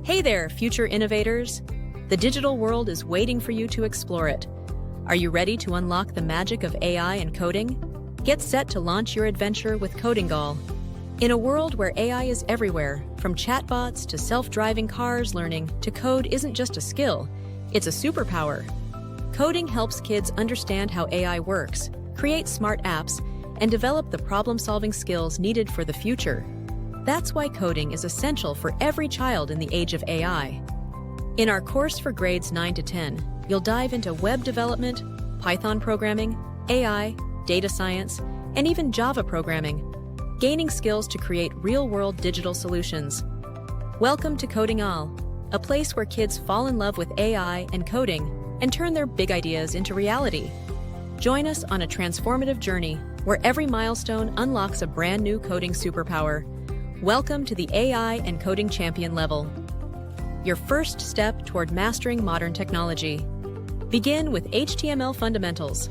Hey there, future innovators! The digital world is waiting for you to explore it. Are you ready to unlock the magic of AI and coding? Get set to launch your adventure with Codingal. In a world where AI is everywhere, from chatbots to self-driving cars, learning to code isn't just a skill, it's a superpower. Coding helps kids understand how AI works, create smart apps, and develop the problem-solving skills needed for the future. That's why coding is essential for every child in the age of AI. In our course for grades 9 to 10, you'll dive into web development, Python programming, AI, data science, and even Java programming, gaining skills to create real-world digital solutions. Welcome to Codingal, a place where kids fall in love with AI and coding and turn their big ideas into reality. Join us on a transformative journey where every milestone unlocks a brand new coding superpower. Welcome to the AI and coding champion level. Your first step toward mastering modern technology. Begin with HTML fundamentals.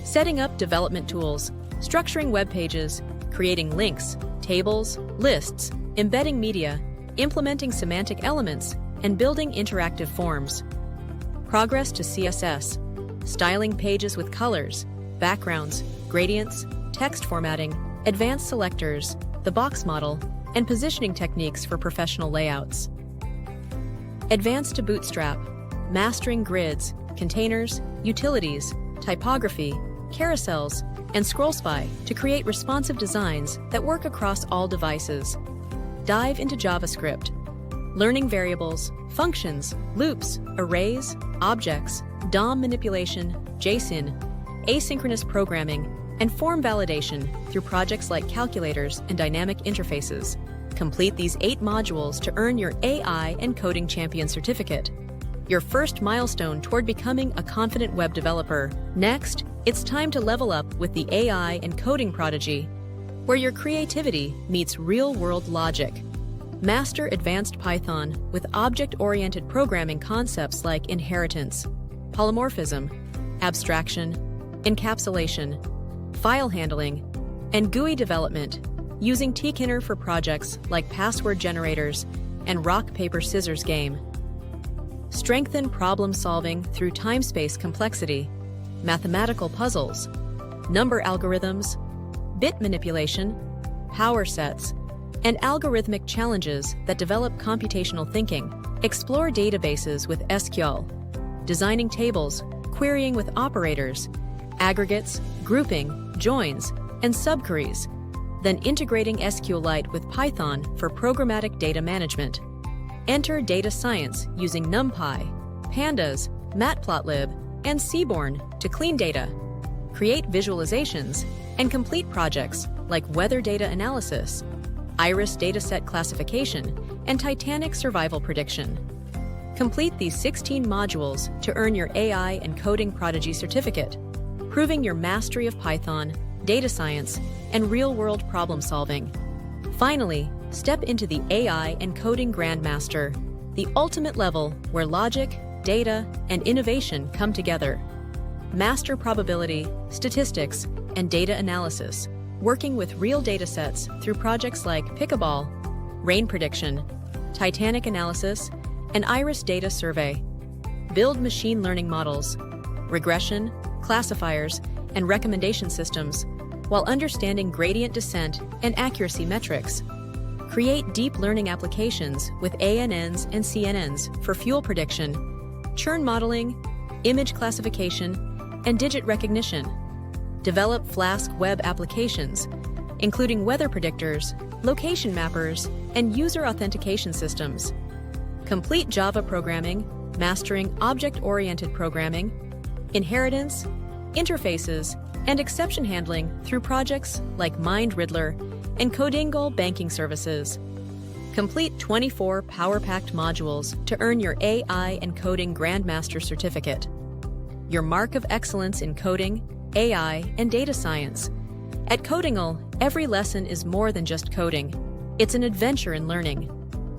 Setting up development tools, structuring web pages, creating links, tables, lists, embedding media, implementing semantic elements, and building interactive forms. Progress to CSS. Styling pages with colors, backgrounds, gradients, text formatting, advanced selectors, the box model, and positioning techniques for professional layouts. Advance to Bootstrap, mastering grids, containers, utilities, typography, carousels, and ScrollSpy to create responsive designs that work across all devices. Dive into JavaScript, learning variables, functions, loops, arrays, objects, DOM manipulation, JSON, asynchronous programming, and form validation through projects like calculators and dynamic interfaces. Complete these 8 modules to earn your AI and Coding Champion certificate, your first milestone toward becoming a confident web developer. Next, it's time to level up with the AI and Coding Prodigy, where your creativity meets real-world logic. Master advanced Python with object-oriented programming concepts like inheritance, polymorphism, abstraction, encapsulation, file handling, and GUI development, using Tkinter for projects like password generators and rock, paper, scissors game. Strengthen problem-solving through time-space complexity, mathematical puzzles, number algorithms, bit manipulation, power sets, and algorithmic challenges that develop computational thinking. Explore databases with SQL, designing tables, querying with operators, aggregates, grouping, joins, and subqueries, then integrating SQLite with Python for programmatic data management. Enter data science using NumPy, Pandas, Matplotlib, and Seaborn to clean data, create visualizations, and complete projects like weather data analysis, iris dataset classification, and Titanic survival prediction. Complete these 16 modules to earn your AI and Coding Prodigy certificate, proving your mastery of Python, data science, and real-world problem-solving. Finally, step into the AI and Coding Grandmaster, the ultimate level where logic, data, and innovation come together. Master probability, statistics, and data analysis, working with real datasets through projects like Pickleball, rain prediction, Titanic analysis, and iris data survey. Build machine learning models, regression, classifiers, and recommendation systems, while understanding gradient descent and accuracy metrics. Create deep learning applications with ANNs and CNNs for fuel prediction, churn modeling, image classification, and digit recognition. Develop Flask web applications, including weather predictors, location mappers, and user authentication systems. Complete Java programming, mastering object-oriented programming, inheritance, interfaces, and exception handling through projects like MindRiddler and Codingal banking services. Complete 24 power-packed modules to earn your AI and Coding Grandmaster certificate, your mark of excellence in coding, AI, and data science. At Codingal, every lesson is more than just coding. It's an adventure in learning.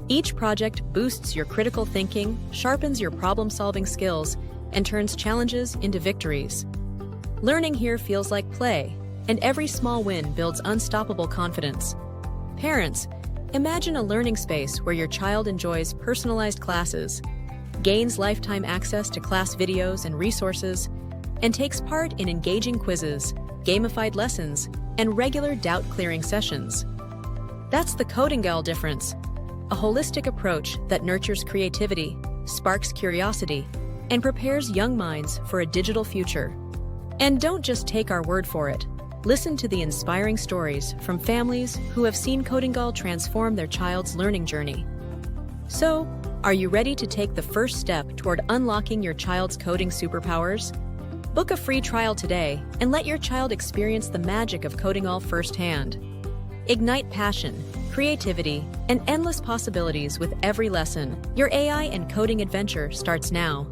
Each project boosts your critical thinking, sharpens your problem-solving skills, and turns challenges into victories. Learning here feels like play, and every small win builds unstoppable confidence. Parents, Imagine a learning space where your child enjoys personalized classes, gains lifetime access to class videos and resources, and takes part in engaging quizzes, gamified lessons, and regular doubt-clearing sessions. That's the Codingal difference, a holistic approach that nurtures creativity, sparks curiosity, and prepares young minds for a digital future. And don't just take our word for it. Listen to the inspiring stories from families who have seen Codingal transform their child's learning journey. So, are you ready to take the first step toward unlocking your child's coding superpowers? Book a free trial today and let your child experience the magic of Codingal firsthand. Ignite passion, creativity, and endless possibilities with every lesson. Your AI and coding adventure starts now.